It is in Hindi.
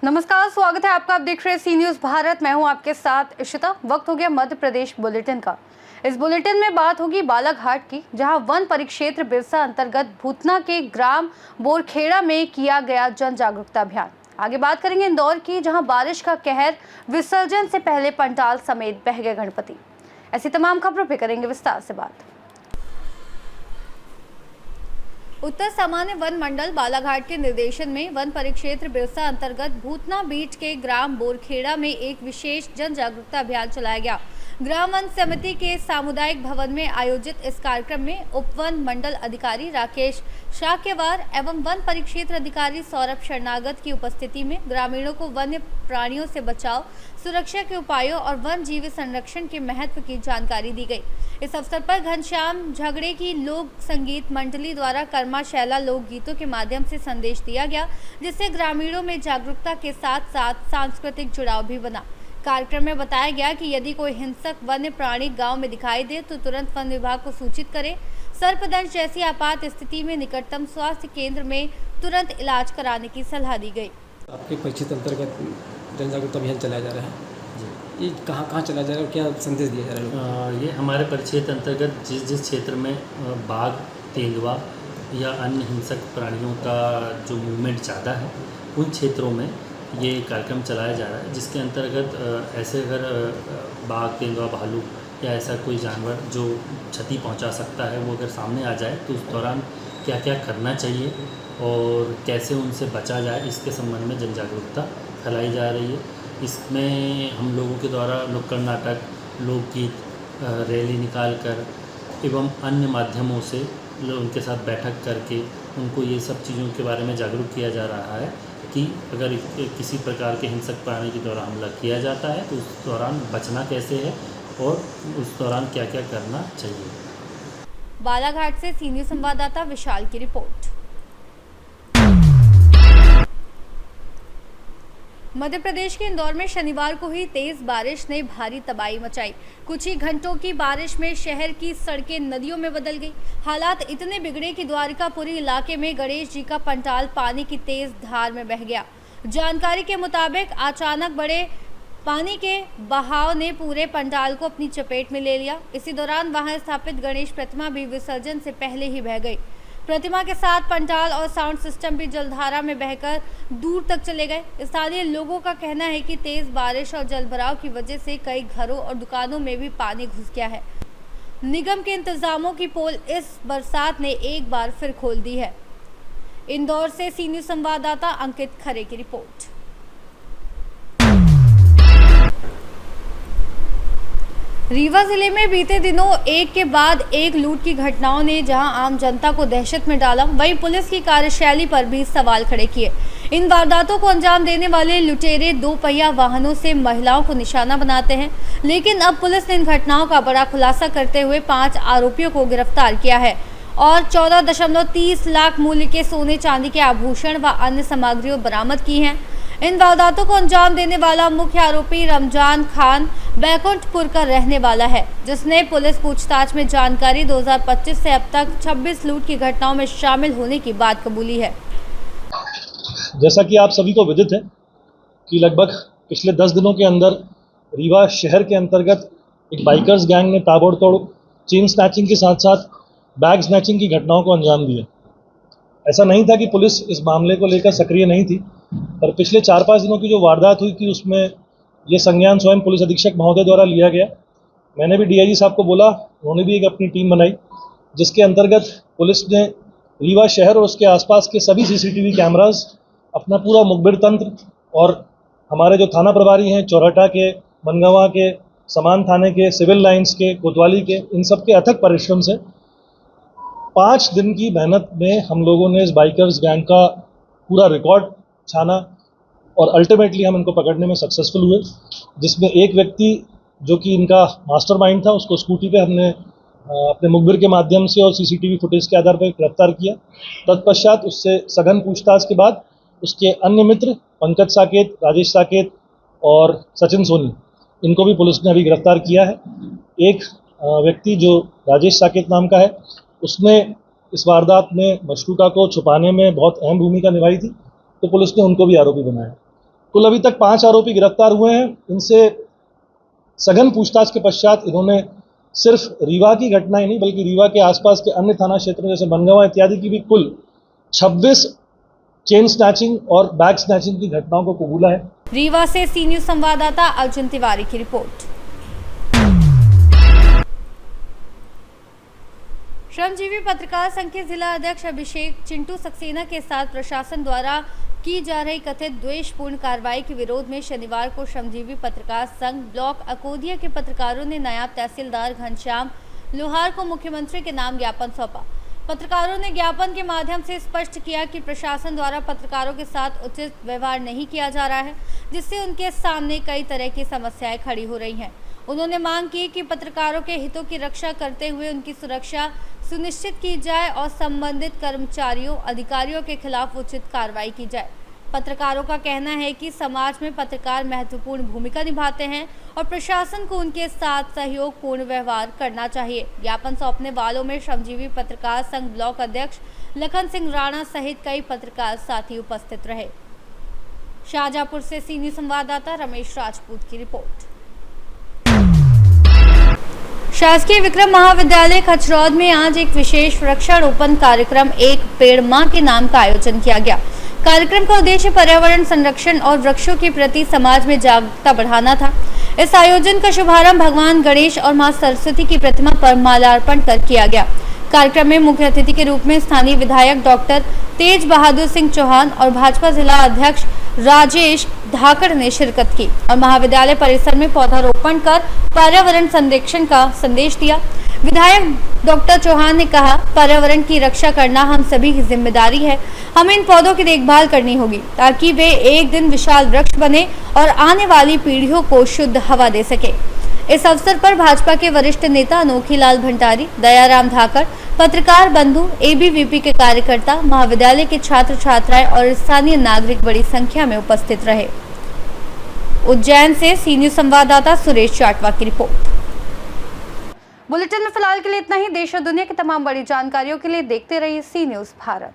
नमस्कार, स्वागत है आपका। आप देख रहे हैं सी न्यूज़ भारत। मैं हूं आपके साथ इशिता। वक्त हो गया मध्य प्रदेश बुलेटिन का। इस बुलेटिन में बात होगी बालाघाट की, जहां वन परिक्षेत्र बिरसा अंतर्गत भूतना के ग्राम बोरखेड़ा में किया गया जन जागरूकता अभियान। आगे बात करेंगे इंदौर की, जहां बारिश का कहर, विसर्जन से पहले पंडाल समेत बह गए गणपति। ऐसी तमाम खबरों पर करेंगे विस्तार से बात। उत्तर सामान्य वन मंडल बालाघाट के निर्देशन में वन परिक्षेत्र बिरसा अंतर्गत भूतना बीच के ग्राम बोरखेड़ा में एक विशेष जन जागरूकता अभियान चलाया गया। ग्राम वन समिति के सामुदायिक भवन में आयोजित इस कार्यक्रम में उप वन मंडल अधिकारी राकेश शाक्यवार एवं वन परिक्षेत्र अधिकारी सौरभ शरणागत की उपस्थिति में ग्रामीणों को वन्य प्राणियों से बचाव, सुरक्षा के उपायों और वन जीव संरक्षण के महत्व की जानकारी दी गई। इस अवसर पर घनश्याम झगड़े की लोक संगीत मंडली द्वारा कर्मा शैला लोकगीतों के माध्यम से संदेश दिया गया, जिससे ग्रामीणों में जागरूकता के साथ साथ सांस्कृतिक जुड़ाव भी बना। कार्यक्रम में बताया गया कि यदि कोई हिंसक वन्य प्राणी गांव में दिखाई दे तो तुरंत वन विभाग को सूचित करें। सर्पदंश जैसी आपात स्थिति में निकटतम स्वास्थ्य केंद्र में तुरंत इलाज कराने की सलाह दी गई। आपके परिचित अंतर्गत जन जागरूकता अभियान चलाया जा रहा है जी। ये कहाँ चलाया जा रहा है और क्या संदेश दिया जा रहा है? ये हमारे परिक्षेत्र अंतर्गत जिस क्षेत्र में बाघ, तेंदुआ या अन्य हिंसक प्राणियों का जो मूवमेंट ज़्यादा है, उन क्षेत्रों में ये कार्यक्रम चलाया जा रहा है, जिसके अंतर्गत ऐसे अगर बाघ, तेंदुआ, भालू या ऐसा कोई जानवर जो क्षति पहुंचा सकता है, वो अगर सामने आ जाए तो उस दौरान क्या क्या करना चाहिए और कैसे उनसे बचा जाए, इसके संबंध में जन जागरूकता फैलाई जा रही है। इसमें हम लोगों के द्वारा नुक्कड़ नाटक, लोकगीत, रैली निकाल कर एवं अन्य माध्यमों से उनके साथ बैठक करके उनको ये सब चीज़ों के बारे में जागरूक किया जा रहा है कि अगर किसी प्रकार के हिंसक प्राणी के द्वारा हमला किया जाता है तो उस दौरान बचना कैसे है और उस दौरान क्या क्या करना चाहिए। बालाघाट से सी न्यूज़ संवाददाता विशाल की रिपोर्ट। मध्य प्रदेश के इंदौर में शनिवार को ही तेज बारिश ने भारी तबाही मचाई। कुछ ही घंटों की बारिश में शहर की सड़कें नदियों में बदल गई। हालात इतने बिगड़े कि द्वारिकापुरी इलाके में गणेश जी का पंडाल पानी की तेज धार में बह गया। जानकारी के मुताबिक अचानक बड़े पानी के बहाव ने पूरे पंडाल को अपनी चपेट में ले लिया। इसी दौरान वहां स्थापित गणेश प्रतिमा भी विसर्जन से पहले ही बह गई। प्रतिमा के साथ पंडाल और साउंड सिस्टम भी जलधारा में बहकर दूर तक चले गए। स्थानीय लोगों का कहना है कि तेज बारिश और जलभराव की वजह से कई घरों और दुकानों में भी पानी घुस गया है। निगम के इंतजामों की पोल इस बरसात ने एक बार फिर खोल दी है। इंदौर से सी न्यूज़ संवाददाता अंकित खरे की रिपोर्ट। रीवा जिले में बीते दिनों एक के बाद एक लूट की घटनाओं ने जहां आम जनता को दहशत में डाला, वहीं पुलिस की कार्यशैली पर भी सवाल खड़े किए। इन वारदातों को अंजाम देने वाले लुटेरे 2 पहिया वाहनों से महिलाओं को निशाना बनाते हैं, लेकिन अब पुलिस ने इन घटनाओं का बड़ा खुलासा करते हुए 5 आरोपियों को गिरफ्तार किया है और 14.30 लाख मूल्य के सोने चांदी के आभूषण व अन्य सामग्रियों बरामद की हैं। इन वारदातों को अंजाम देने वाला मुख्य आरोपी रमजान खान बैकुंठपुर का रहने वाला है, जिसने पुलिस पूछताछ में जानकारी 2025 से अब तक 26 लूट की घटनाओं में शामिल होने की बात कबूली है। जैसा कि आप सभी को विदित है कि लगभग पिछले 10 दिनों के अंदर रीवा शहर के अंतर्गत एक बाइकर्स गैंग ने ताबड़तोड़ चेन स्नैचिंग के साथ साथ बैग स्नैचिंग की घटनाओं को अंजाम दिया। ऐसा नहीं था कि पुलिस इस मामले को लेकर सक्रिय नहीं थी, पर पिछले 4-5 दिनों की जो वारदात हुई थी उसमें ये संज्ञान स्वयं पुलिस अधीक्षक महोदय द्वारा लिया गया। मैंने भी डीआईजी साहब को बोला, उन्होंने भी एक अपनी टीम बनाई, जिसके अंतर्गत पुलिस ने रीवा शहर और उसके आसपास के सभी सीसीटीवी कैमरास, अपना पूरा मुखबिर तंत्र और हमारे जो थाना प्रभारी हैं चौराटा के, मनगावा के, समान थाने के, सिविल लाइंस के, कोतवाली के, इन सब के अथक परिश्रम से 5 दिन की मेहनत में हम लोगों ने इस बाइकर्स गैंग का पूरा रिकॉर्ड छाना और अल्टीमेटली हम इनको पकड़ने में सक्सेसफुल हुए, जिसमें एक व्यक्ति जो कि इनका मास्टरमाइंड था, उसको स्कूटी पे हमने अपने मुखबिर के माध्यम से और सीसीटीवी फुटेज के आधार पर गिरफ्तार किया। तत्पश्चात उससे सघन पूछताछ के बाद उसके अन्य मित्र पंकज साकेत, राजेश साकेत और सचिन सोनी, इनको भी पुलिस ने अभी गिरफ्तार किया है। एक व्यक्ति जो राजेश साकेत नाम का है, उसने इस वारदात में मशरूका को छुपाने में बहुत अहम भूमिका निभाई थी, तो पुलिस ने उनको भी आरोपी बनाया। कुल अभी तक 5 आरोपी गिरफ्तार हुए हैं। इनसे सघन पूछताछ के पश्चात इन्होंने सिर्फ रीवा की घटना ही नहीं बल्कि रीवा के आसपास के अन्य थाना क्षेत्रों जैसे बनगांव इत्यादि की भी कुल 26 चेन स्नैचिंग और बैग स्नैचिंग की घटनाओं को कबूला है। रीवा से सी न्यूज संवाददाता अर्जुन तिवारी की रिपोर्ट। श्रमजीवी पत्रकार संघ के जिला अध्यक्ष अभिषेक चिंटू सक्सेना के साथ प्रशासन द्वारा की जा रही कथित द्वेषपूर्ण कार्रवाई के विरोध में शनिवार को श्रमजीवी पत्रकार संघ ब्लॉक अकोदिया के पत्रकारों ने नायब तहसीलदार घनश्याम लोहार को मुख्यमंत्री के नाम ज्ञापन सौंपा। पत्रकारों ने ज्ञापन के माध्यम से स्पष्ट किया कि प्रशासन द्वारा पत्रकारों के साथ उचित व्यवहार नहीं किया जा रहा है, जिससे उनके सामने कई तरह की समस्याएं खड़ी हो रही हैं। उन्होंने मांग की कि पत्रकारों के हितों की रक्षा करते हुए उनकी सुरक्षा सुनिश्चित की जाए और संबंधित कर्मचारियों अधिकारियों के खिलाफ उचित कार्रवाई की जाए। पत्रकारों का कहना है कि समाज में पत्रकार महत्वपूर्ण भूमिका निभाते हैं और प्रशासन को उनके साथ सहयोगपूर्ण व्यवहार करना चाहिए। ज्ञापन सौंपने वालों में श्रमजीवी पत्रकार संघ ब्लॉक अध्यक्ष लखन सिंह राणा सहित कई पत्रकार साथी उपस्थित रहे। शाहजहांपुर से सी न्यूज संवाददाता रमेश राजपूत की रिपोर्ट। शासकीय विक्रम महाविद्यालय खचरौद में आज एक विशेष वृक्षारोपण कार्यक्रम एक पेड़ मां के नाम का आयोजन किया गया। कार्यक्रम का उद्देश्य पर्यावरण संरक्षण और वृक्षों के प्रति समाज में जागरूकता बढ़ाना था। इस आयोजन का शुभारंभ भगवान गणेश और मां सरस्वती की प्रतिमा पर माल्यार्पण कर किया गया। कार्यक्रम में मुख्य अतिथि के रूप में स्थानीय विधायक डॉक्टर तेज बहादुर सिंह चौहान और भाजपा जिला अध्यक्ष राजेश धाकड़ ने शिरकत की और महाविद्यालय परिसर में पौधारोपण कर पर्यावरण संरक्षण का संदेश दिया। विधायक डॉक्टर चौहान ने कहा, पर्यावरण की रक्षा करना हम सभी की जिम्मेदारी है। हमें इन पौधों की देखभाल करनी होगी ताकि वे एक दिन विशाल वृक्ष बने और आने वाली पीढ़ियों को शुद्ध हवा दे सके। इस अवसर पर भाजपा के वरिष्ठ नेता अनोखीलाल भंडारी, दयाराम धाकड़, पत्रकार बंधु, एबीवीपी के कार्यकर्ता, महाविद्यालय के छात्र छात्राएं और स्थानीय नागरिक बड़ी संख्या में उपस्थित रहे। उज्जैन से सी न्यूज संवाददाता सुरेश चाटवा की रिपोर्ट। बुलेटिन में फिलहाल के लिए इतना ही। देश और दुनिया की तमाम बड़ी जानकारियों के लिए देखते रहिए सी न्यूज भारत।